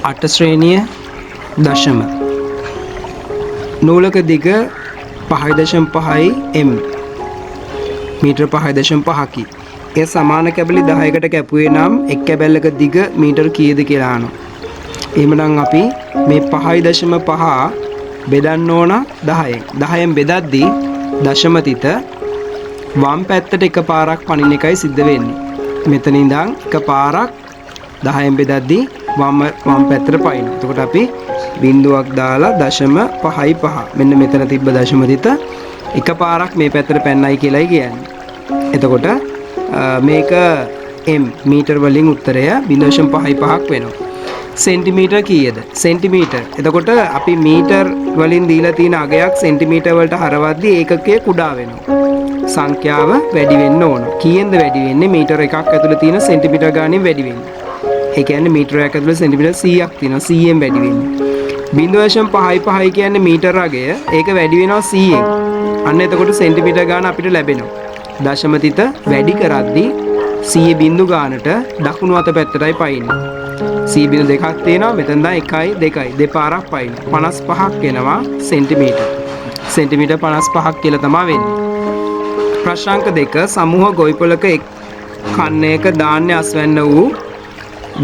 අට ශ්‍රේණිය දශම නූලක දිග 5.5 m මීටර 5.5කි. එය සමාන කැබලි 10කට කැපුවේ නම් එක් කැබැල්ලක දිග මීටර කීයද කියලා අහනවා. එහෙමනම් අපි මේ 5.5 බෙදන්න ඕන 10න්. 10න් බෙදද්දී දශම තිත වම් පැත්තට එකපාරක් පනින එකයි සිද්ධ වෙන්නේ. මෙතන ඉඳන් එකපාරක් 10න් බෙදද්දී වම් පැත්තට පනිනවා. එතකොට අපි බිංදුවක් දාලා දශම 5.5 මෙන්න මෙතන තිබ්බ දශම තිත එකපාරක් මේ පැත්තට පැන්නයි කියලායි කියන්නේ. එතකොට මේක m මීටර වලින් උත්තරය 0.55ක් වෙනවා. සෙන්ටිමීටර කීයද? සෙන්ටිමීටර. එතකොට අපි මීටර වලින් දීලා තියෙන අගයක් සෙන්ටිමීටර වලට හරවද්දී ඒකකයේ කුඩා වෙනවා. සංඛ්‍යාව වැඩි වෙන්න ඕන. කීයෙන්ද වැඩි වෙන්නේ? මීටර එකක් ඇතුළේ තියෙන සෙන්ටිමීටර ගාණෙන් වැඩි වෙන්නේ. ඒ කියන්නේ මීටරයක් ඇතුළේ සෙන්ටිමීටර 100ක් තියෙනවා. 100ෙන් වැඩි වෙන්නේ. 0.55 කියන්නේ මීටර අගය. ඒක වැඩි වෙනවා 100ෙන්. අන්න එතකොට සෙන්ටිමීටර ගාණ අපිට ලැබෙනවා. දශම තිත වැඩි කරද්දී 100 බිංදු ගානට දකුණු අත පැත්තටයි පයින්නේ. 100 බිංදු දෙකක් තියෙනවා. මෙතන දැන් 1යි 2යි දෙපාරක් පයින්නේ. 55ක් එනවා සෙන්ටිමීටර. සෙන්ටිමීටර 55ක් කියලා තමයි වෙන්නේ. ප්‍රශ්නාංක 2 සමූහ ගොවිපළක එක් කන්නයක ධාන්‍ය අස්වැන්න වූ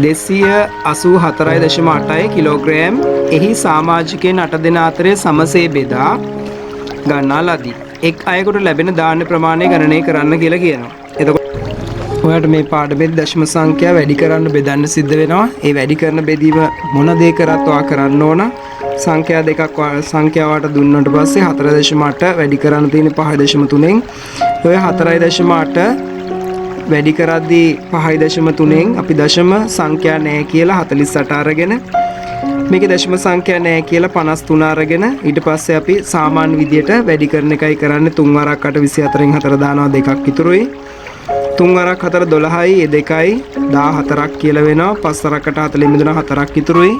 284.8 කිලෝග්‍රෑම් එහි සමාජිකයන් 8 දෙනා අතරේ සමසේ බෙදා ගන්නා ලදී. එක් අයෙකුට ලැබෙන ධාන්‍ය ප්‍රමාණය ගණනය කරන්න කියලා කියනවා. එතකොට ඔයාලට මේ පාඩමේදී දශම සංඛ්‍යා වැඩි කරන්න බෙදන්න සිද්ධ වෙනවා. ඒ වැඩි කරන බෙදීම මොන දේ කරත් ඔයා කරන්න ඕන. සංඛ්‍යා දෙකක් සංඛ්‍යාවට දුන්නාට පස්සේ 4.8 වැඩි කරන්න තියෙන 5.3න් ඔය 4.8 වැඩි කරද්දී 5.3න් අපි දශම සංඛ්‍යා නැහැ කියලා 48 අරගෙන මේකේ දශම සංඛ්‍යා නැහැ කියලා 53 අරගෙන ඊට පස්සේ අපි සාමාන්‍ය විදියට වැඩි කරන එකයි කරන්නේ. 3 වරක් 8 24න් 4 දානවා දෙකක් ඉතුරුයි. 3 වරක් 4 12යි ඒ දෙකයි 14ක් කියලා වෙනවා. 5 වරක් 8 40 මිදුණා 4ක් ඉතුරුයි.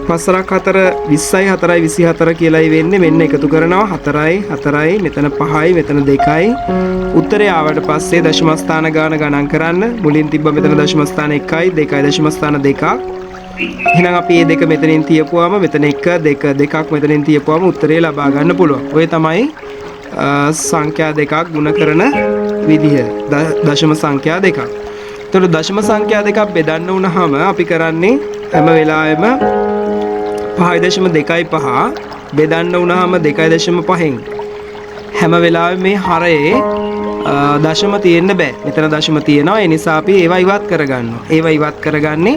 5 වරක් 4 20යි 4යි 24 කියලායි වෙන්නේ. මෙන්න එකතු කරනවා 4යි 4යි මෙතන 5යි මෙතන 2යි. උත්තරය ආවට පස්සේ දශම ස්ථාන ගාන ගණන් කරන්න. මුලින් තිබ්බ මෙතන දශම ස්ථාන 1යි 2යි දශම ස්ථාන 2ක්. එහෙනම් අපි මේ දෙක මෙතනින් තියපුවාම මෙතන 1 2 දෙකක් මෙතනින් තියපුවාම උත්තරේ ලබා ගන්න පුළුවන්. ඔය තමයි සංඛ්‍යා දෙකක් ගුණ කරන විදිහ. දශම සංඛ්‍යා දෙකක්. එතකොට දශම සංඛ්‍යා දෙකක් බෙදන්න වුණාම අපි කරන්නේ හැම වෙලාවෙම 5.25 බෙදන්න වුණාම 2.5න් හැම වෙලාවෙම මේ හරයේ දශම තියෙන්න බෑ. මෙතන දශම තියෙනවා. ඒ නිසා අපි ඒවා ඉවත් කරගන්නවා. ඒවා ඉවත් කරගන්නේ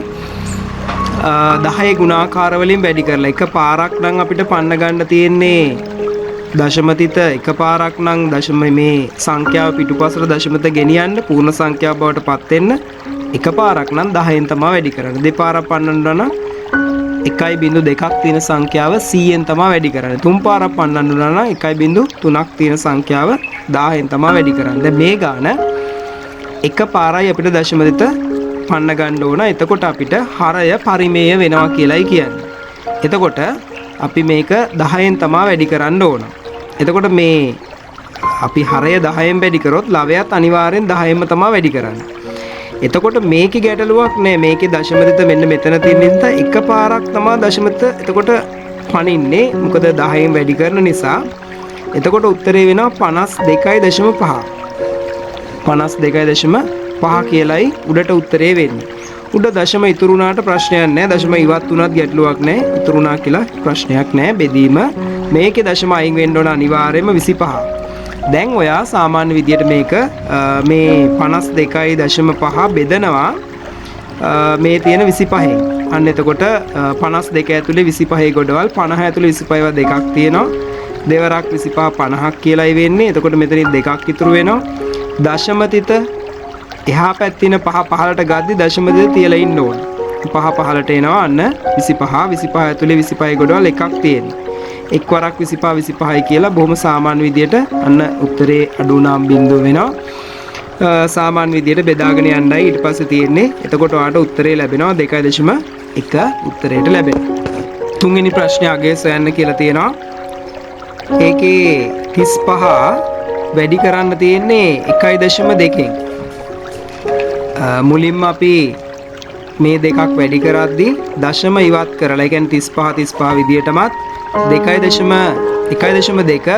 10 ගුණාකාර වලින් වැඩි කරලා. එක පාරක් නම් අපිට පන්න ගන්න තියෙන්නේ දශම තිත. එක පාරක් නම් දශම මේ සංඛ්‍යාව පිටුපසට දශමත ගෙනියන්න පූර්ණ සංඛ්‍යාව බවට පත් වෙන්න එක පාරක් නම් 10න් තමයි වැඩි කරන්නේ. දෙපාරක් පන්නන්න නම් 1.2ක් තියෙන සංඛ්‍යාව 100න් තමයි වැඩි කරන්නේ. තුන් පාරක් පන්නන්න නම් 1.3ක් තියෙන සංඛ්‍යාව 1000න් තමයි වැඩි කරන්නේ. දැන් මේ ගාන එක පාරයි අපිට දශම තිත පන්න ගන්න ඕන. එතකොට අපිට හරය පරිමේය වෙනවා කියලායි කියන්නේ. එතකොට අපි මේක 10න් තමයි වැඩි කරන්න ඕන. එතකොට මේ අපි හරය 10න් වැඩි කරොත් ලවයත් අනිවාර්යෙන් 10න්ම තමයි වැඩි කරන්නේ. එතකොට මේකේ ගැටලුවක් නෑ. මේකේ දශමතිත මෙන්න මෙතන තියෙන නිසා එක පාරක් තමයි දශමතිත එතකොට පනින්නේ. මොකද 10න් වැඩි කරන නිසා. එතකොට උත්තරේ වෙනවා 52.5. 52.5 කියලයි උඩට උත්තරේ වෙන්නේ. උඩ දශම ඉතුරු වුණාට ප්‍රශ්නයක් නැහැ. දශම ඉවත් වුණත් ගැටලුවක් නැහැ. ඉතුරු වුණා කියලා ප්‍රශ්නයක් නැහැ. බෙදීම මේකේ දශම අයින් වෙන්න ඕන අනිවාර්යයෙන්ම 25. දැන් ඔයා සාමාන්‍ය විදියට මේක මේ 52.5 බෙදනවා මේ තියෙන 25න්. අන්න එතකොට 52 ඇතුලේ 25 ගොඩවල් 50 ඇතුලේ 25 දෙකක් තියෙනවා. දෙවරක් 25 50ක් කියලායි වෙන්නේ. එතකොට මෙතනින් දෙකක් ඉතුරු වෙනවා. දශම තිත එහා පැත්තින 5 පහලට ගද්දි දශම තිත තියලා ඉන්න ඕන. 5 පහලට එනවා. අන්න 25 ඇතුලේ 25 ගොඩවල් එකක් තියෙනවා. එක් වරක් 25යි කියලා බොහොම සාමාන්‍ය විදියට අන්න උත්තරේ අඩු නම් බිංදුව වෙනවා. සාමාන්‍ය විදියට බෙදාගෙන යන්නයි ඊට පස්සේ තියෙන්නේ. එතකොට ඔයාලට උත්තරේ ලැබෙනවා 2.1 උත්තරයට ලැබෙනවා. තුන්වෙනි ප්‍රශ්නේ අගය සොයන්න කියලා තියෙනවා. ඒකේ 35 වැඩි කරන්න තියෙන්නේ 1.2න්. මුලින්ම අපි මේ දෙකක් වැඩි කරද්දී දශම ඉවත් කරලා ඒ කියන්නේ 35 විදියටමත් 1.2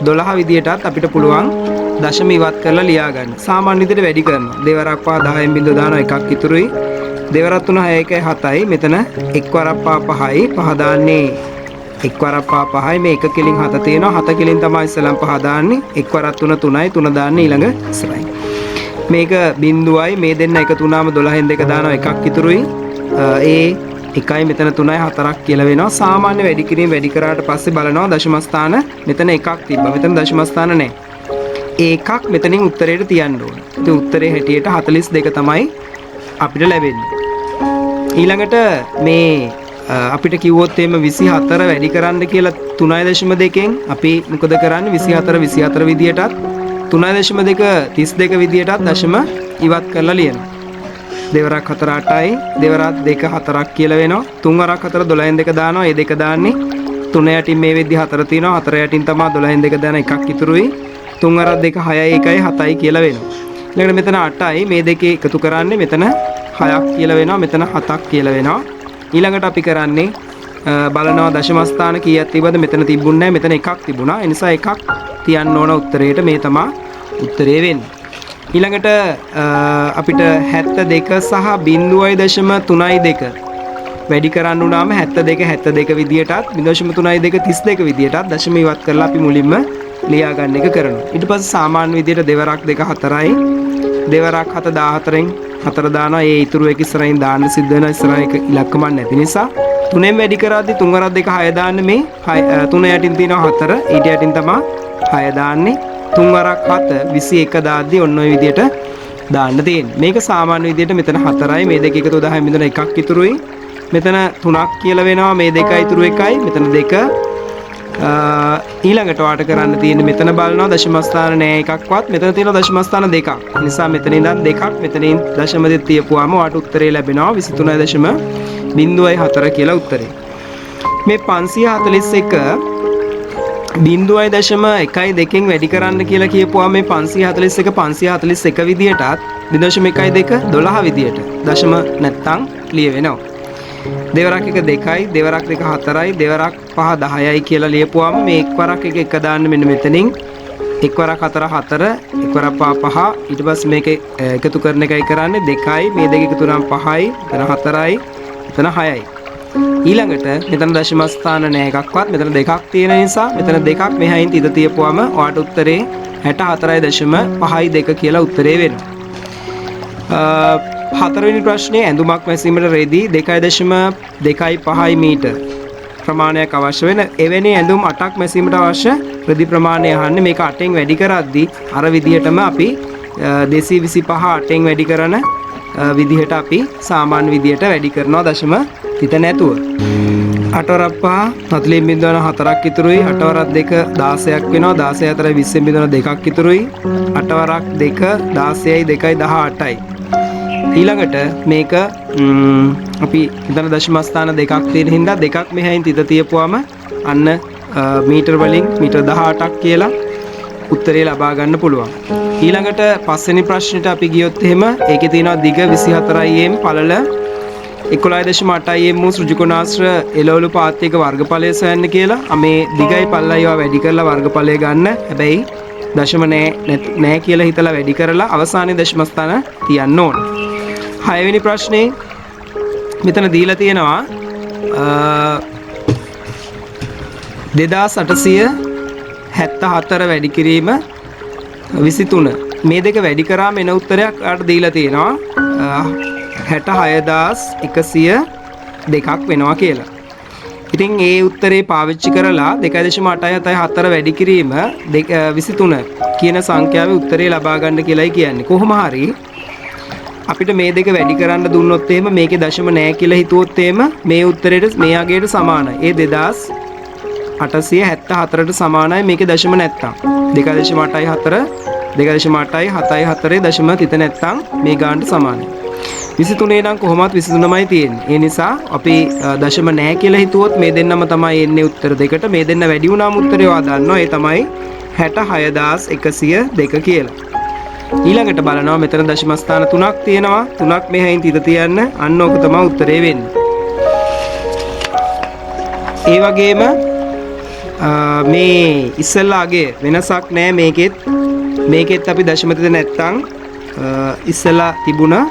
12 විදියටත් අපිට පුළුවන් දශම ඉවත් කරලා ලියා ගන්න. සාමාන්‍ය විදිහට වැඩි කරනවා. දෙවරක් පහ 10න් බිඳුව දානවා එකක් ඉතුරුයි. දෙවරක් 3 6 1 7යි. මෙතන එක් වරක් පහ 5යි. පහ දාන්නේ එක් වරක් පහ 5යි. මේ එක කෙලින් 7 තියෙනවා. 7 කෙලින් තමයි ඉස්සලම් පහ දාන්නේ. එක් වරක් 3 3යි. 3 දාන්නේ ඊළඟ ඉස්සරයි. මේක බිඳුවයි මේ දෙන්න එකතු වුණාම 12න් 2 දානවා එකක් ඉතුරුයි. ඒ එකයි මෙතන 3යි 4ක් කියලා වෙනවා. සාමාන්‍ය වැඩි කිරීම වැඩි කරාට පස්සේ බලනවා දශම ස්ථාන මෙතන එකක් තිබ්බා. මෙතන දශම ස්ථාන නැහැ. ඒකක් මෙතනින් උත්තරේට තියන්න ඕන. ඉතින් උත්තරේ හැටියට 42 තමයි අපිට ලැබෙන්නේ. ඊළඟට මේ අපිට කිව්වොත් එහෙම 24 වැඩි කරන්න කියලා 3.2න් අපි මොකද කරන්නේ 24 විදියටත් 3.2 32 විදියටත් දශම ඉවත් කරලා ලියනවා. දෙවරක් 4 8යි දෙවරක් 2 4ක් කියලා වෙනවා. තුන් වරක් 4 12න් 2 දානවා. ඒ දෙක දාන්නේ 3 යටින් මේ වෙද්දි 4 තියෙනවා. 4 යටින් තමයි 12න් 2 දාන එකක් ඉතුරුයි. තුන් වරක් 2 6යි 1යි 7යි කියලා වෙනවා. ඊළඟට මෙතන 8යි මේ දෙකේ එකතු කරන්නේ මෙතන 6ක් කියලා වෙනවා. මෙතන 7ක් කියලා වෙනවා. ඊළඟට අපි කරන්නේ බලනවා දශම ස්ථාන කීයක් තිබ්බද මෙතන තිබුණේ නැහැ. මෙතන එකක් තිබුණා. ඒ නිසා එකක් තියන්න ඕන උත්තරේට මේ තමයි උත්තරේ වෙන්නේ. ඊළඟට අපිට 72 සහ 0.32 වැඩි කරන්න උනාම 72 විදියටත් 0.32 32 විදියටත් දශම ඉවත් කරලා අපි මුලින්ම ලියා ගන්න එක කරනවා. ඊට පස්සේ සාමාන්‍ය විදියට දෙවරක් 2 4යි දෙවරක් 7 14න් 4 දානවා. ඒ ඉතුරු එක ඉස්සරහින් දාන්න සිද්ධ වෙනවා. ඉස්සරහින් එක ඉලක්කමක් නැති නිසා 3ෙන් වැඩි කරද්දී 3 වරක් 2 6 දාන්න මේ 3 යටින් තියෙනවා 4 ඊට යටින් තමයි 6 දාන්නේ. 3 වරක් 7 21 දාද්දී ඔන්න ඔය විදියට දාන්න තියෙන්නේ. මේක සාමාන්‍ය විදියට මෙතන 4යි මේ දෙක එකතු 10න් බිඳුන එකක් ඉතුරුයි. මෙතන 3ක් කියලා වෙනවා. මේ දෙක ඉතුරු එකයි. මෙතන 2 ඊළඟට වාට කරන්න තියෙන්නේ මෙතන බලනවා දශම ස්ථාන නෑ එකක්වත්. මෙතන තියෙනවා දශම ස්ථාන දෙකක්. ඒ නිසා මෙතන ඉඳන් දෙකක් මෙතනින් දශම දෙක තියපුවාම වාට උත්තරේ ලැබෙනවා 23.04 කියලා උත්තරේ. මේ 541 බිඳුවයි දශම 1.2න් වැඩි කරන්න කියලා කියපුවා මේ 541 විදියටත් 0.12 12 විදියට දශම නැත්තම් ලියවෙනවා. දෙවරක් 1 2යි දෙවරක් 2 4යි දෙවරක් 5 10යි කියලා ලියපුවාම මේ එක් වරක් 1 1 දාන්න මෙන්න මෙතනින් එක් වරක් 4 4 එක් වරක් 5 5 ඊට පස්සේ මේක එකතු කරන එකයි කරන්නේ 2යි මේ දෙක එකතු වුණාම 5යි එතන 4යි එතන 6යි. ඊළඟට මෙතන දශම ස්ථාන නැහැ එකක්වත්. මෙතන දෙකක් තියෙන නිසා මෙතන දෙකක් මෙහායින් තිත තියපුවාම ඔයාට උත්තරේ 64.52 කියලා උත්තරේ වෙනවා. හතරවෙනි ප්‍රශ්නේ ඇඳුමක් මැසීමට රෙදි 2.25 මීටර ප්‍රමාණයක් අවශ්‍ය වෙන එවැනි ඇඳුම් 8ක් මැසීමට අවශ්‍ය රෙදි ප්‍රමාණය අහන්නේ. මේක 8න් වැඩි කරද්දී අර විදිහටම අපි 225 8න් වැඩි කරන විදිහට අපි සාමාන්‍ය විදිහට වැඩි කරනවා දශම තිත නැතුව. 8 වරක් 5 40න් බිඳුවන 4ක් ඉතුරුයි. 8 වරක් 2 16ක් වෙනවා. 16 4යි 20න් බිඳුවන 2ක් ඉතුරුයි. 8 වරක් 2 16යි 2යි 18යි. ඊළඟට මේක අපි මෙතන දශම ස්ථාන දෙකක් තියෙන හින්දා දෙකක් මෙහායින් තිත තියපුවාම අන්න මීටර වලින් මීටර 18ක් කියලා උත්තරේ ලබා ගන්න පුළුවන්. ඊළඟට පස්වෙනි ප්‍රශ්නෙට අපි ගියොත් එහෙම ඒකේ තියෙනවා දිග 24 m පළල 11.8 m වූ ඍජුකෝණාශ්‍ර එළවලු පාත්‍යයක වර්ගඵලය සොයන්න කියලා. මේ දිගයි පළලයි ඒවා වැඩි කරලා වර්ගඵලය ගන්න. හැබැයි දශම නෑ කියලා හිතලා වැඩි කරලා අවසානයේ දශම ස්ථාන තියන්න ඕන. 6 වෙනි ප්‍රශ්නේ මෙතන දීලා තියෙනවා 2874 වැඩි කිරීම 23. මේ දෙක වැඩි කරාම එන උත්තරයක් අර දීලා තියෙනවා 66102ක් වෙනවා කියලා. ඉතින් ඒ උත්තරේ පාවිච්චි කරලා 2.874 වැඩි කිරීම 23 කියන සංඛ්‍යාවේ උත්තරේ ලබා ගන්න කියලායි කියන්නේ. කොහොම හරි අපිට මේ දෙක වැඩි කරන්න දුන්නොත් එහෙම මේකේ දශම නැහැ කියලා හිතුවොත් එහෙම මේ උත්තරේට මේ අගයට සමානයි. ඒ 2874ට සමානයි මේකේ දශම නැත්තම්. 2.84 2.8යි 7යි 4 දශම තිත නැත්තම් මේ ගානට සමානයි. 23 නම් කොහොමත් 23මයි තියෙන්නේ. ඒ නිසා අපි දශම නැහැ කියලා හිතුවොත් මේ දෙන්නම තමයි එන්නේ උත්තර දෙකට. මේ දෙන්න වැඩි වුණාම උත්තරේ ඔයා දන්නවා. ඒ තමයි 66102 කියලා. ඊළඟට බලනවා මෙතන දශම ස්ථාන 3ක් තියෙනවා. 3ක් මෙහෙන් තිත තියන්න. අන්න ඕක තමයි උත්තරේ වෙන්නේ. ඒ වගේම මේ ඉස්සෙල්ලාගේ වෙනසක් නෑ මේකෙත් අපි දශම තිත නැත්තම් ඉස්සෙල්ලා තිබුණා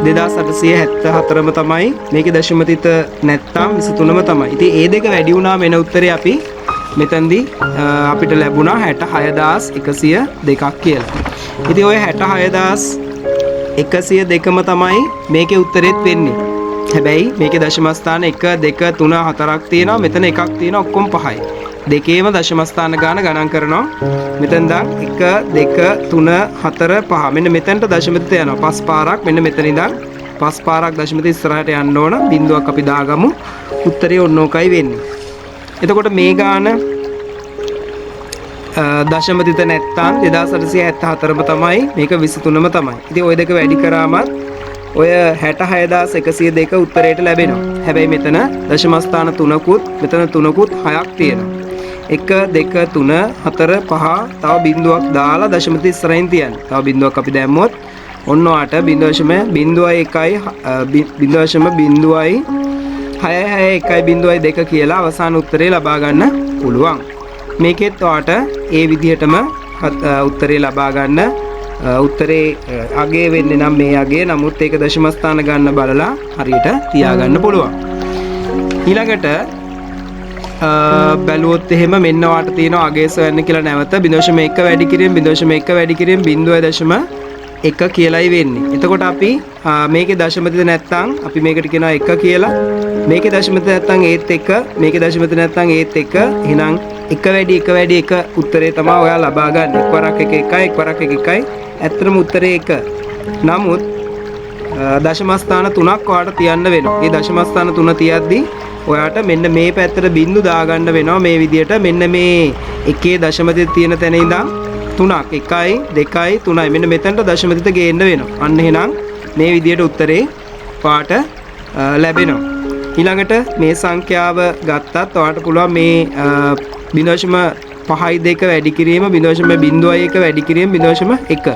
2874ම තමයි. මේකේ දශම තිත නැත්තම් 23ම තමයි. ඉතින් ඒ දෙක වැඩි වුණා වෙන උත්තරේ අපි මෙතනදී අපිට ලැබුණා 66102ක් කියලා. ඉතින් ඔය 66102ම තමයි මේකේ උත්තරෙත් වෙන්නේ. හැබැයි මේකේ දශම ස්ථාන 1 2 3 4ක් තියෙනවා. මෙතන එකක් තියෙනවා. ඔක්කොම 5යි. දෙකේම දශම ස්ථාන ගාන ගණන් කරනවා. මෙතෙන් දැන් 1 2 3 4 5. මෙන්න මෙතනට දශම තිත යනවා. 5 පාරක්. මෙන්න මෙතන ඉඳන් 5 පාරක් දශම තිත ඉස්සරහට යන්න ඕන. බිඳුවක් අපි දාගමු. උත්තරේ ඕනෝකයි වෙන්නේ. එතකොට මේ ගාන දශම තිත නැත්තම් 2874ම තමයි. මේක 23ම තමයි. ඉතින් ওই දෙක වැඩි කරාමත් ඔය 66102 උත්තරයට ලැබෙනවා. හැබැයි මෙතන දශම ස්ථාන 3කුත් මෙතන 3කුත් 6ක් තියෙනවා. 1 2 3 4 5 තව බිඳුවක් දාලා දශම තිත ඉස්සරහින් තියන්න. තව බිඳුවක් අපි දැම්මොත් ඔන්න ඔයාට 0.01 කියලා අවසාන උත්තරේ ලබා ගන්න පුළුවන්. මේකෙත් ඔයාට ඒ විදිහටම උත්තරේ ලබා ගන්න උත්තරේ අගේ වෙන්නේ නම් මේ අගේ. නමුත් ඒක දශම ස්ථාන ගන්න බලලා හරියට තියාගන්න පුළුවන්. ඊළඟට බැලුවොත් එහෙම මෙන්න වාට තියෙනවා අගේ සොයන්න කියලා නැවත 0.1 වැඩි කිරීම 0.1 වැඩි කිරීම 0.1 කියලායි වෙන්නේ. එතකොට අපි මේකේ දශම තිත නැත්තම් අපි මේකට කියනවා 1 කියලා. මේකේ දශම තිත නැත්තම් ඒත් 1. මේකේ දශම තිත නැත්තම් ඒත් 1. එහෙනම් 1 වැඩි 1 උත්තරේ තමයි ඔයා ලබා ගන්න. එක්වරක් 1 1යි එක්වරක් 1 1යි. ඇත්තටම උත්තරේ 1. නමුත් දශම ස්ථාන 3ක් ඔයාට තියන්න වෙනවා. මේ දශම ස්ථාන 3 තියද්දී ඔයාට මෙන්න මේ පැත්තට බිංදු දාගන්න වෙනවා මේ විදියට. මෙන්න මේ එකේ දශම තිත තියෙන තැන ඉඳන් 3ක් 1යි 2යි 3යි මෙන්න මෙතනට දශම තිත ගේන්න වෙනවා. අන්න එහෙනම් මේ විදියට උත්තරේ පාට ලැබෙනවා. ඊළඟට මේ සංඛ්‍යාව ගත්තත් ඔයාට පුළුවන් මේ 0.52 වැඩි කිරීම 0.01 වැඩි කිරීම 0.1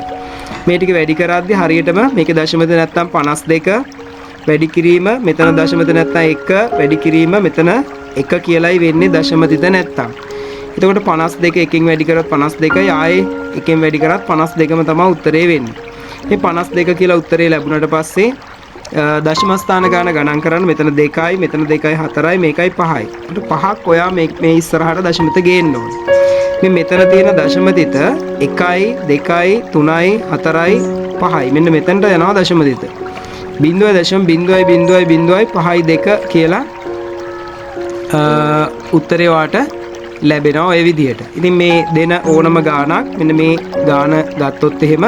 මේ ටික වැඩි කරද්දී හරියටම මේකේ දශම තිත නැත්තම් 52 වැඩි කිරීම මෙතන දශම තිත නැත්තම් 1 වැඩි කිරීම මෙතන 1 කියලායි වෙන්නේ දශම තිත නැත්තම්. එතකොට 52 එකෙන් වැඩි කරොත් 52යි ආයේ එකෙන් වැඩි කරත් 52ම තමයි උත්තරේ වෙන්නේ. මේ 52 කියලා උත්තරේ ලැබුණාට පස්සේ දශම ස්ථාන ගාන ගණන් කරන්න මෙතන 2යි මෙතන 2යි 4යි මේකයි 5යි. ඒකට 5ක් ඔයා මේ ඉස්සරහට දශම තිත ගේන්න ඕනේ. මේ මෙතන තියෙන දශම තිත 1යි 2යි 3යි 4යි 5යි මෙන්න මෙතනට යනවා දශම තිත. 0.5 කියලා උත්තරේ වාට ලැබෙනවා ඔය විදිහට. ඉතින් මේ දෙන ඕනම ගානක් මෙන්න මේ ගාන ගත්තොත් එහෙම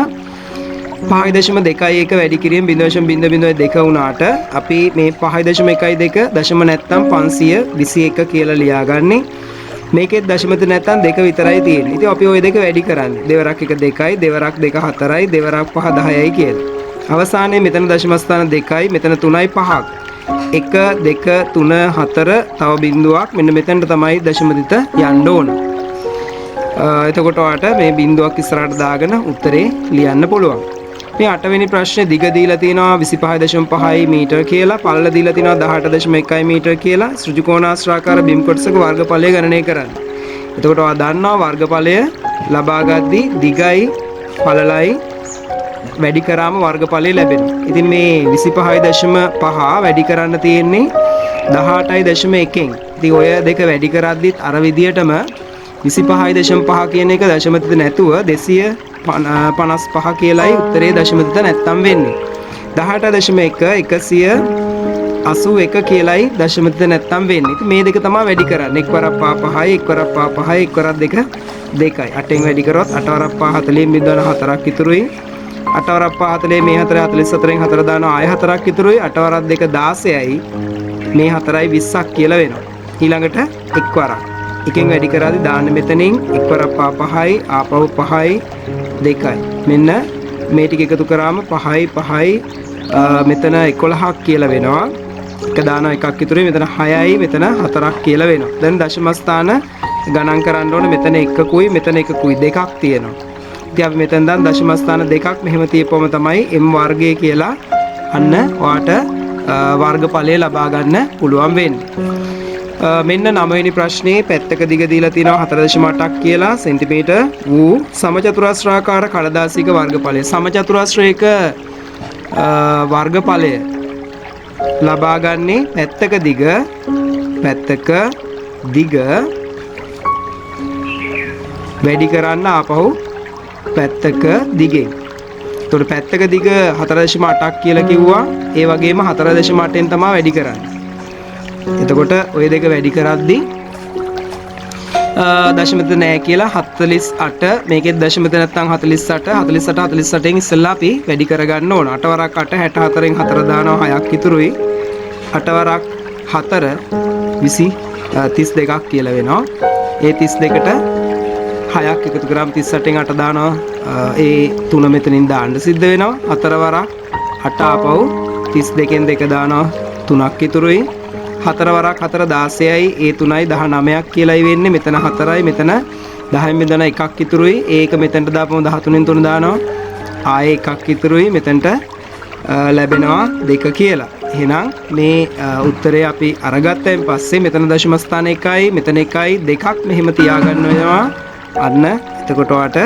5.21 වැඩි කිරීම 0.002 වුණාට අපි මේ 5.12 දශම නැත්තම් 521 කියලා ලියාගන්නේ. මේකෙත් දශම තිත නැත්තම් 2 විතරයි තියෙන්නේ. ඉතින් අපි ওই දෙක වැඩි කරන්නේ. දෙවරක් 1 2යි, දෙවරක් 2 4යි, දෙවරක් 5 10යි කියලා. අවසානයේ මෙතන දශම ස්ථාන 2යි, මෙතන 3යි 5ක්. 1 2 3 4 තව බිඳුවක් මෙන්න මෙතනට තමයි දශම තිත යන්න ඕන. එතකොට ඔයාලට මේ බිඳුවක් ඉස්සරහට දාගෙන උත්තරේ ලියන්න පුළුවන්. මේ 8 වෙනි ප්‍රශ්නේ දිග දීලා තියෙනවා 25.5 මීටර කියලා, පළල දීලා තියෙනවා 18.1 මීටර කියලා. ඍජුකෝණාශ්‍රාකාර බිම් කොටසක වර්ගඵලය ගණනය කරන්න. එතකොට ඔයා දන්නවා වර්ගඵලය ලබා ගද්දී දිගයි පළලයි වැඩි කරාම වර්ගඵලය ලැබෙනවා. ඉතින් මේ 25.5 වැඩි කරන්න තියෙන්නේ 18.1කින්. ඉතින් ඔය දෙක වැඩි කරද්දිත් අර විදියටම 25.5 කියන එක දශම තිත නැතුව 255 කියලායි උත්තරේ දශම තිත නැත්තම් වෙන්නේ. 18.1 181 කියලායි දශම තිත නැත්තම් වෙන්නේ. ඉතින් මේ දෙක තමයි වැඩි කරන්නේ. එක්වරක් පහ 5යි එක්වරක් පහ 5යි එක්වරක් 2 2යි. 8ෙන් වැඩි කරොත් 8 වරක් පහ 40 බිඳවන 4ක් ඉතුරුයි. 8 වරක් පහ 40 මේ 4 44න් 4 දානවා ආය 4ක් ඉතුරුයි. 8 වරක් 2 16යි. මේ 4යි 20ක් කියලා වෙනවා. ඊළඟට එක්වරක් එකෙන් වැඩි කරාදී දාන්න මෙතනින් එක්වරක් පහ 5යි ආපහු 5යි 2යි. මෙන්න මේ ටික එකතු කරාම 5යි 5යි මෙතන 11ක් කියලා වෙනවා. එක දානවා එකක් ඉතුරුයි. මෙතන 6යි මෙතන 4ක් කියලා වෙනවා. දැන් දශම ස්ථාන ගණන් කරන්න ඕනේ. මෙතන 1කුයි මෙතන 1කුයි දෙකක් තියෙනවා. ඉතින් අපි මෙතෙන් දැන් දශම ස්ථාන දෙකක් මෙහෙම තියපුවම තමයි m වර්ගය කියලා අන්න ඔයාට වර්ගඵලය ලබා ගන්න පුළුවන් වෙන්නේ. මෙන්න 9 වෙනි ප්‍රශ්නේ පැත්තක දිග දීලා තියෙනවා 4.8ක් කියලා සෙන්ටිමීටර් වූ සමචතුරස්‍රාකාර කඩදාසියක වර්ගඵලය. සමචතුරස්‍රයක වර්ගඵලය ලබා ගන්නේ පැත්තක දිග වැඩි කරන්න ආපහු පැත්තක දිගෙන්. එතකොට පැත්තක දිග 4.8ක් කියලා කිව්වා. ඒ වගේම 4.8ෙන් තමයි වැඩි කරන්නේ. එතකොට ওই දෙක වැඩි කරද්දී දශමත නැහැ කියලා 48 මේකෙත් දශමත නැත්නම් 48න් ඉස්සෙල්ලා අපි වැඩි කරගන්න ඕන. 8 වරක් 8 64න් 4 දානවා 6ක් ඉතුරුයි. 8 වරක් 4 32ක් කියලා වෙනවා. ඒ 32ට 6ක් එකතු කරාම 38න් 8 දානවා. ඒ 3 මෙතනින් දාන්න සිද්ධ වෙනවා. 4 වරක් 8 ආපහු 32න් 2 දානවා 3ක් ඉතුරුයි. 4 වරක් 4 16යි ඒ 3යි 19ක් කියලායි වෙන්නේ. මෙතන 4යි මෙතන 10න් බෙදන එකක් ඉතුරුයි. ඒක මෙතනට දාපුවම 13න් 3 දානවා. ආයේ එකක් ඉතුරුයි. මෙතනට ලැබෙනවා 2 කියලා. එහෙනම් මේ උත්තරේ අපි අරගත්තයින් පස්සේ මෙතන දශම ස්ථාන 1යි මෙතන 1යි දෙකක් මෙහෙම තියාගන්න වෙනවා. අන්න එතකොට ඔයාට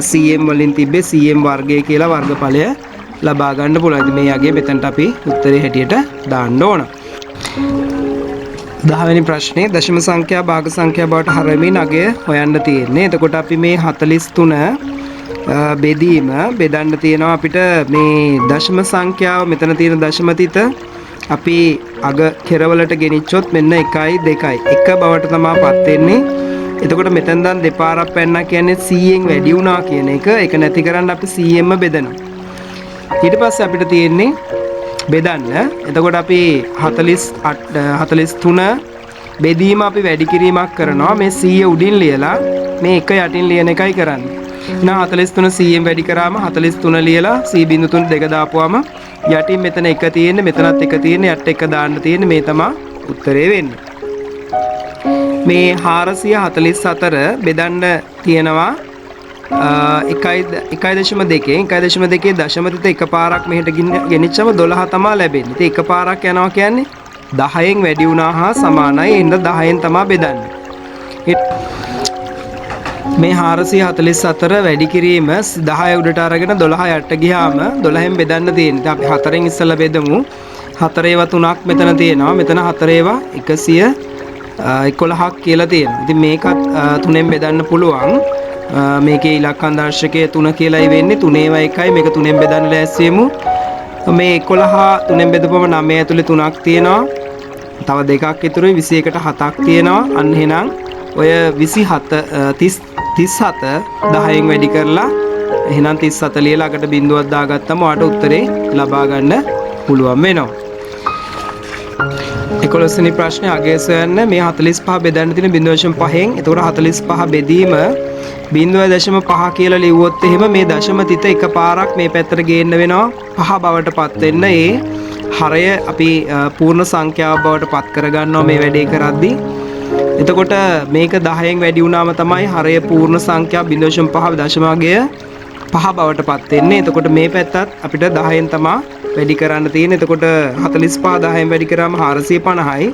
cm වලින් තිබ්බේ cm වර්ගය කියලා වර්ගඵලය ලබා ගන්න පුළුවන්. ඉතින් මේ යගේ මෙතනට අපි උත්තරේ හැටියට දාන්න ඕන. 10 වෙනි ප්‍රශ්නේ දශම සංඛ්‍යා භාග සංඛ්‍යා බවට හරවමින් අගය හොයන්න තියෙන්නේ. එතකොට අපි මේ 43 බෙදීම බෙදන්න තියෙනවා අපිට මේ දශම සංඛ්‍යාව මෙතන තියෙන දශම තිත අපි අග කෙරවලට ගෙනිච්චොත් මෙන්න 1යි 2යි 1 බවට තමයි පත් වෙන්නේ. එතකොට මෙතෙන් දැන් දෙපාරක් පැන්නා කියන්නේ 100න් වැඩි වුණා කියන එක. ඒක නැති කරන්න අපි 100න්ම බෙදනවා. ඊට පස්සේ අපිට තියෙන්නේ බෙදන්න. එතකොට අපි 43 බෙදීම අපි වැඩි කිරීමක් කරනවා. මේ 100 උඩින් ලියලා මේ 1 යටින් ලියන එකයි කරන්නේ. එහෙනම් 43 100න් වැඩි කරාම 43 ලියලා 1.3 2 දාපුවාම යටින් මෙතන 1 තියෙන්නේ මෙතනත් 1 තියෙන්නේ යට 1 දාන්න තියෙන්නේ මේ තමයි උත්තරේ වෙන්නේ. මේ 444 බෙදන්න තියෙනවා 1.2 දශම තිත එකපාරක් මෙහෙට ගෙනිච්චම 12 තමයි ලැබෙන්නේ. ඉතින් එකපාරක් යනවා කියන්නේ 10න් වැඩි වුණා හා සමානයි. එහෙනම් 10න් තමයි බෙදන්නේ. මේ 444 වැඩි කිරීම 10 උඩට අරගෙන 12 යට ගියාම 12න් බෙදන්න තියෙන්නේ. අපි 4න් ඉස්සෙල්ලා බෙදමු. 4 ඒවා 3ක් මෙතන තියෙනවා. මෙතන 4 ඒවා 111ක් කියලා තියෙනවා. ඉතින් මේකත් 3ෙන් බෙදන්න පුළුවන්. මේකේ ඉලක්කම් දර්ශකය 3 කියලායි වෙන්නේ. 3 ඒවා 1යි. මේක 3ෙන් බෙදන්න ලෑස්ති වෙමු. මේ 11 3ෙන් බෙදපුවම 9 ඇතුලේ 3ක් තියෙනවා. තව දෙකක් ඉතුරුයි 21ට 7ක් තියෙනවා. අන්න එහෙනම් ඔය 37 10න් වැඩි කරලා එහෙනම් 37 ලියලා අකට බිඳුවක් දාගත්තම ඔයාට උත්තරේ ලබා ගන්න පුළුවන් වෙනවා. 11 වෙනි ප්‍රශ්නේ අගය සොයන්න. මේ 45 බෙදන්න තියෙන 0.5න්. එතකොට 45 බෙදීම 0.5 කියලා ලිව්වොත් එහෙම මේ දශම තිත එකපාරක් මේ පැත්තට ගේන්න වෙනවා 5 බවට පත් වෙන්න. ඒ හරය අපි පූර්ණ සංඛ්‍යාව බවට පත් කරගන්නවා මේ වැඩේ කරද්දී. එතකොට මේක 10න් වැඩි වුණාම තමයි හරය පූර්ණ සංඛ්‍යා 0.5 දශමාගය 5 බවට පත් වෙන්නේ. එතකොට මේ පැත්තත් අපිට 10න් තමයි වැඩි කරන්න තියෙන්නේ. එතකොට 45 10න් වැඩි කරාම 450යි.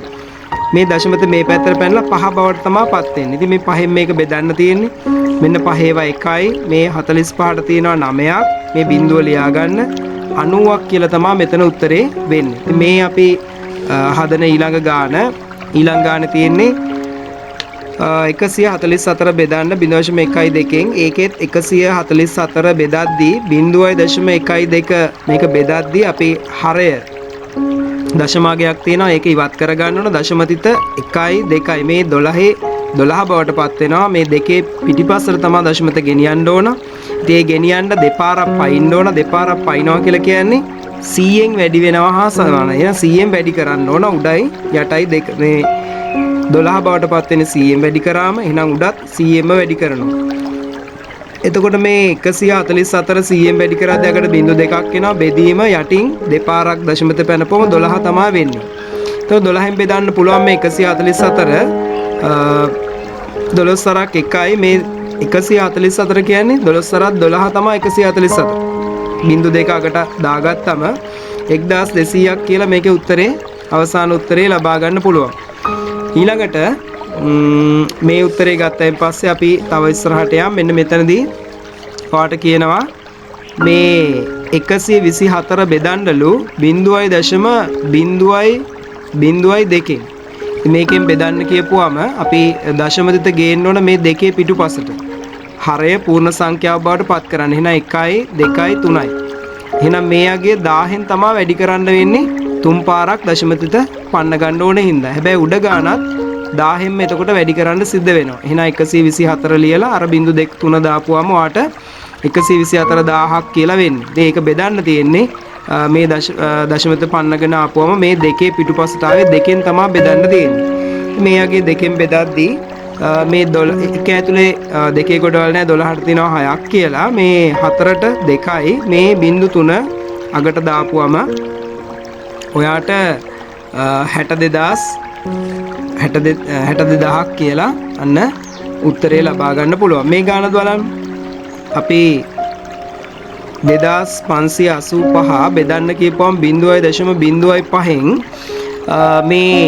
මේ දශමත මේ පැත්තට පැනලා 5 බවට තමයි පත් වෙන්නේ. ඉතින් මේ 5න් මේක බෙදන්න තියෙන්නේ. මෙන්න 5 ඒවා 1යි. මේ 45ට තියෙනවා 9ක්. මේ බිඳුව ලියා ගන්න 90ක් කියලා තමයි මෙතන උත්තරේ වෙන්නේ. ඉතින් මේ අපි හදන ඊළඟ ගාන තියෙන්නේ 144 බෙදන්න 0.12න්. ඒකෙත් 144 බෙදද්දී 0.12 මේක බෙදද්දී අපි හරය දශමාගයක් තියෙනවා. ඒක ඉවත් කරගන්න ඕන. දශම තිත 1යි 2යි මේ 12 බවට පත් වෙනවා. මේ දෙකේ පිටිපස්සට තමයි දශමත ගෙනියන්න ඕන. ඉතින් ඒ ගෙනියන්න දෙපාරක් පයින්න ඕන. දෙපාරක් පයින්නවා කියලා කියන්නේ 100න් වැඩි වෙනවා හා සමානයි. එහෙනම් 100න් වැඩි කරන්න ඕන. උඩයි යටයි දෙක මේ 12 බවට පත් වෙන 100න් වැඩි කරාම එහෙනම් උඩත් 100න්ම වැඩි කරනවා. එතකොට මේ 144 100න් වැඩි කරද්දී අකට බිංදු දෙකක් එනවා. බෙදීම යටින් දෙපාරක් දශමත පැනපුවම 12 තමයි වෙන්නේ. එතකොට 12න් බෙදන්න පුළුවන් මේ 144 12 සරක් 1යි මේ 144 කියන්නේ 12 සරත් 12 තමයි 144. බිංදු දෙක අකට දාගත්තම 1200ක් කියලා මේකේ උත්තරේ අවසාන උත්තරේ ලබා ගන්න පුළුවන්. ඊළඟට මේ උත්තරේ ගත්තයින් පස්සේ අපි තව ඉස්සරහට යමු. මෙන්න මෙතනදී ඔයාට කියනවා මේ 124 බෙදන්නලු 0.0.02. මේකෙන් බෙදන්න කියපුවාම අපි දශම තිත ගේන්න ඕන මේ දෙකේ පිටුපසට. හරය පූර්ණ සංඛ්‍යාව බවට පත් කරන්න. එහෙනම් 1යි 2යි 3යි. එහෙනම් මේ යගේ 1000න් තමයි වැඩි කරන්න වෙන්නේ. 3 පාරක් දශම තිත පන්න ගන්න ඕනේ හින්දා. හැබැයි උඩ ගානත් 1000න් එතකොට වැඩි කරන්න සිද්ධ වෙනවා. එහෙනම් 124 ලියලා අර බිංදු 2 3 දාපුවාම ඔයාට 124000ක් කියලා වෙන්නේ. ඉතින් ඒක බෙදන්න තියෙන්නේ මේ දශමත පන්නගෙන ආපුවම මේ දෙකේ පිටුපසට ආවේ දෙකෙන් තමයි බෙදන්න තියෙන්නේ. මේ යගේ දෙකෙන් බෙදද්දී මේ 12 එක ඇතුලේ දෙකේ කොටවල නැහැ 12ට තියෙනවා 6ක් කියලා. මේ 4ට 2යි මේ බිංදු 3 අගට දාපුවම ඔයාට 62000ක් කියලා අන්න උත්තරේ ලබා ගන්න පුළුවන්. මේ ගානත් බලන්න. අපි 2585 බෙදන්න කියපුවම 0.05න් මේ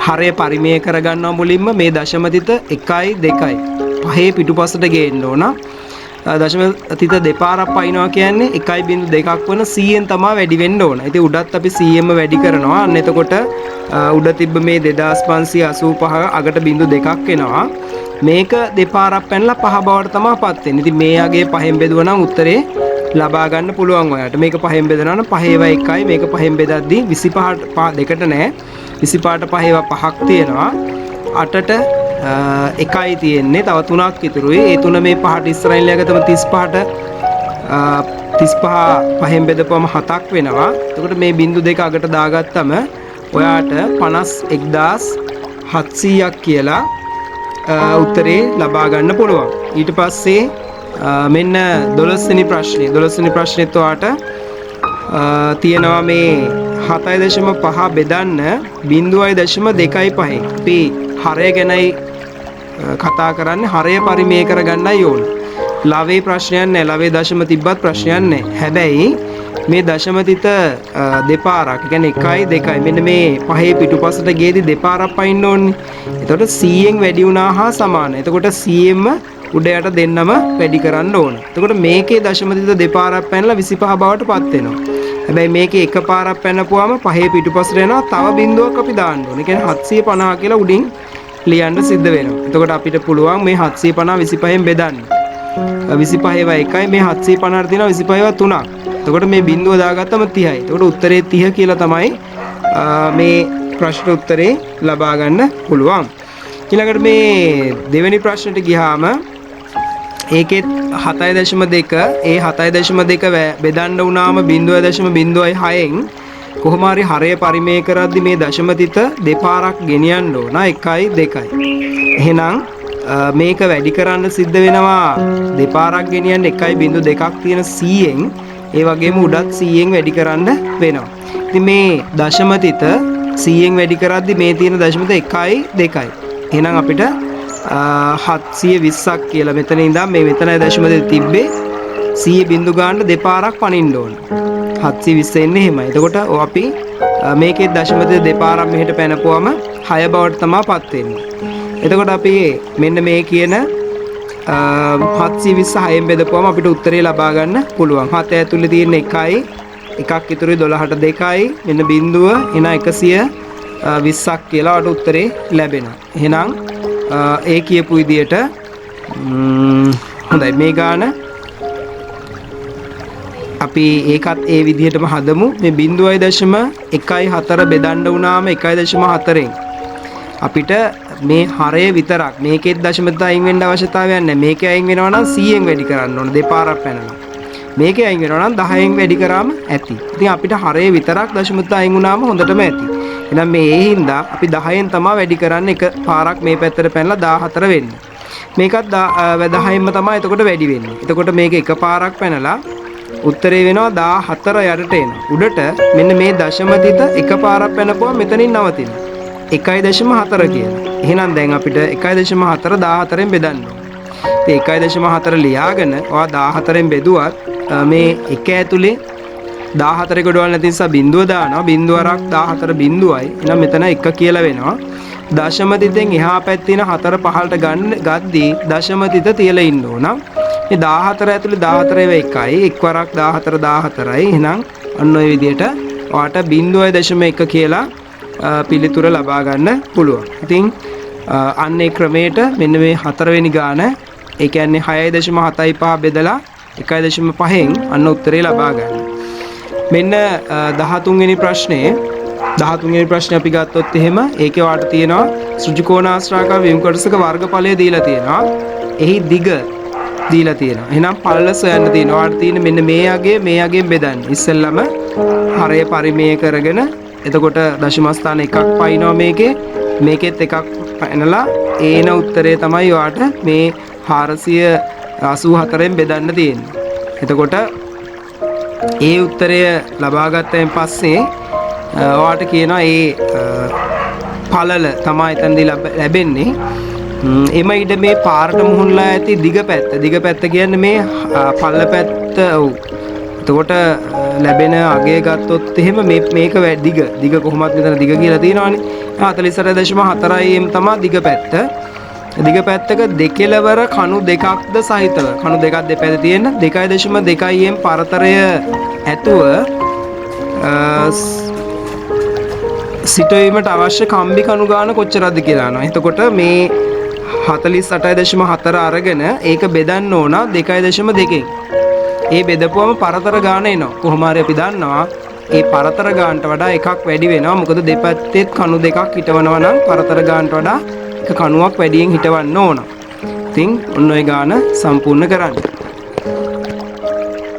හරය පරිමේය කරගන්නවා. මුලින්ම මේ දශම තිත 1යි 2යි 5 පිටුපසට ගේන්න ඕන. දශම තිත දෙපාරක් පයින්නවා කියන්නේ 1.2ක් වන 100න් තමයි වැඩි වෙන්න ඕන. ඉතින් උඩත් අපි 100ම වැඩි කරනවා. අන්න එතකොට උඩ තිබ්බ මේ 2585 අගට 0.2ක් එනවා. මේක දෙපාරක් පැනලා 5 බවට තමයි පත් වෙන්නේ. ඉතින් මේ යගේ 5න් බෙදුවා නම් උත්තරේ ලබා ගන්න පුළුවන් ඔයාලට. මේක 5න් බෙදනවා නම් 5 ඒවා 1යි. මේක 5න් බෙදද්දී 25ට 5 දෙකට නෑ. 25ට 5 ඒවා 5ක් තියෙනවා. 8ට 1යි තියෙන්නේ. තව 3ක් ඉතුරුයි. ඒ 3 මේ 5ට ඉස්සරහින් ලියගත්තම 35ට 35 5න් බෙදපුවම 7ක් වෙනවා. එතකොට මේ බිංදු දෙක අගට දාගත්තම ඔයාට 51700ක් කියලා උත්තරේ ලබා ගන්න පුළුවන්. ඊට පස්සේ මෙන්න 12 වෙනි ප්‍රශ්නේ. 12 වෙනි ප්‍රශ්නෙත් ඔයාට තියෙනවා මේ 7.5 බෙදන්න 0.25. අපි හරය ගැනයි කතා කරන්නේ. හරය පරිමේය කරගන්නයි ඕන. ලවේ ප්‍රශ්නයක් නැහැ. ලවේ දශම තිබ්බත් ප්‍රශ්නයක් නැහැ. හැබැයි මේ දශම තිත දෙපාරක්. ඒ කියන්නේ 1යි 2යි. මෙන්න මේ 5 පිටුපසට ගේදී දෙපාරක් පයින්න ඕනේ. එතකොට 100න් වැඩි වුණා හා සමානයි. එතකොට 100න්ම උඩ යට දෙන්නම වැඩි කරන්න ඕන. එතකොට මේකේ දශම තිත දෙපාරක් පැනලා 25 බවට පත් වෙනවා. හැබැයි මේකේ එක පාරක් පැනපුවාම 5 පිටුපසට එනවා. තව බිංදුවක් අපි දාන්න ඕනේ. ඒ කියන්නේ 750 කියලා උඩින් ලියන්න සිද්ධ වෙනවා. එතකොට අපිට පුළුවන් මේ 750 25න් බෙදන්න. 25 ඒවා 1යි. මේ 750ට තියෙනවා 25 ඒවා 3ක්. එතකොට මේ බිංදුව දාගත්තම 30යි. එතකොට උත්තරේ 30 කියලා තමයි මේ ප්‍රශ්න උත්තරේ ලබා ගන්න පුළුවන්. ඊළඟට මේ දෙවෙනි ප්‍රශ්නෙට ගියාම ඒකෙත් 7.2 ඒ 7.2 බෙදන්න වුණාම 0.06න් කොහොම හරි හරය පරිමේය කරද්දි මේ දශම තිත දෙපාරක් ගෙනියන්න ඕන. 1යි 2යි. එහෙනම් මේක වැඩි කරන්න සිද්ධ වෙනවා දෙපාරක් ගෙනියන්න 1.2ක් තියෙන 100න්. ඒ වගේම උඩත් 100න් වැඩි කරන්න වෙනවා. ඉතින් මේ දශම තිත 100න් වැඩි කරද්දි මේ තියෙන දශම තිත 1යි 2යි. එහෙනම් අපිට 720ක් කියලා මෙතන ඉඳන් මේ මෙතනයි දශම තිත තිබ්බේ 100 බිංදු ගන්න දෙපාරක් පනින්න ඕන. 720 එන්නේ එහෙමයි. එතකොට අපි මේකේ දශම තිත දෙපාරක් මෙහෙට පැනපුවම 6 බවට තමයි පත් වෙන්නේ. එතකොට අපි මෙන්න මේ කියන 726න් බෙදපුවම අපිට උත්තරේ ලබා ගන්න පුළුවන්. 7 ඇතුලේ තියෙන 1යි එකක් ඉතුරුයි 12ට 2යි මෙන්න බිංදුව එන 120ක් කියලා අපට උත්තරේ ලැබෙනවා. එහෙනම් ඒ කියපු විදියට හොඳයි මේ ගාන අපි ඒකත් ඒ විදිහටම හදමු. මේ 0.14 බෙදන්න වුණාම 1.4න් අපිට මේ හරය විතරක් මේකෙත් දශම තිත අයින් වෙන්න අවශ්‍යතාවයක් නැහැ. මේකේ අයින් වෙනවා නම් 100න් වැඩි කරන්න ඕන දෙපාරක් පැනලා. මේකේ අයින් වෙනවා නම් 10න් වැඩි කරාම ඇති. ඉතින් අපිට හරය විතරක් දශම තිත අයින් වුණාම හොඳටම ඇති. එහෙනම් මේ ඒ හින්දා අපි 10න් තමයි වැඩි කරන්නේ. එක පාරක් මේ පැත්තට පැනලා 14 වෙන්න. මේකත් 10න්ම තමයි එතකොට වැඩි වෙන්නේ. එතකොට මේක එක පාරක් පැනලා උත්තරේ වෙනවා 14 යටට එනවා. උඩට මෙන්න මේ දශම තිත එක පාරක් පැනපුවා මෙතනින් නවතිනවා. 1.4 කියලා. එහෙනම් දැන් අපිට 1.4 14න් බෙදන්න ඕනේ. 1.4 ලියාගෙන ඔයා 14න් බෙදුවත් මේ එක ඇතුලේ 14 ගොඩවල් නැති නිසා බිඳුව දානවා. බිඳුවරක් 14 බිඳුවයි. එහෙනම් මෙතන 1 කියලා වෙනවා. දශම තිතෙන් එහා පැත්තේ තියෙන 4 පහළට ගද්දී දශම තිත තියලා ඉන්න ඕන. මේ 14 ඇතුලේ 14 එකයි. එක් වරක් 14 14යි. එහෙනම් අන්න ඔය විදිහට ඔයාට 0.1 කියලා පිළිතුර ලබා ගන්න පුළුවන්. ඉතින් අන්නේ ක්‍රමයට මෙන්න මේ 4 වෙනි ගාන ඒ කියන්නේ 6.75 බෙදලා 1.5න් අන්න උත්තරේ ලබා ගන්න. මෙන්න 13 වෙනි ප්‍රශ්නේ 13 වෙනි ප්‍රශ්නේ අපි ගත්තොත් එහෙම ඒකේ වාට තියෙනවා සෘජුකෝණාශ්‍රාක විමුක්තක වර්ගඵලය දීලා තියෙනවා. එහි දිග දීලා තියෙනවා. එහෙනම් පළල සොයන්න තියෙනවා. වාට තියෙන මෙන්න මේ අගයෙන් බෙදන්න. ඉස්සෙල්ලම හරය පරිමේය කරගෙන එතකොට දශම ස්ථාන එකක් පයින්නවා මේකෙත් එකක් පැනලා ඒන උත්තරේ තමයි වාට මේ 484න් බෙදන්න තියෙන්නේ. එතකොට ඒ උත්තරය ලබා ගත්තයින් පස්සේ ඔයාට කියනවා ඒ පළල තමයි එතනදී ලැබෙන්නේ. එම ඉඩ මේ පාරට මුහුණලා ඇති දිග පැත්ත කියන්නේ මේ පළල පැත්ත. ඔව්. එතකොට ලැබෙන අගය ගත්තොත් එහෙම මේක දිග කොහොමත් මෙතන දිග කියලා තියෙනවානේ. 48.4 m තමයි දිග පැත්ත. දිග පැත්තක දෙකෙලවර කණු දෙකක්ද සහිතව කණු දෙකක් දෙපැත්තේ තියෙන 2.2 m පරතරය ඇතුව සිටවීමට අවශ්‍ය කම්බි කණු ගාන කොච්චරද කියලා අහනවා. එතකොට මේ 48.4 අරගෙන ඒක බෙදන්න ඕන 2.2කින්. ඒ බෙදපුවම පරතර ගාන එනවා. කොහොම හරි අපි දන්නවා ඒ පරතර ගානට වඩා එකක් වැඩි වෙනවා. මොකද දෙපැත්තෙත් කණු දෙකක් හිටවනවා නම් පරතර ගානට වඩා එක කණුවක් වැඩියෙන් හිටවන්න ඕන. ඉතින් ඔන්න ඔය ගාන සම්පූර්ණ කරන්න.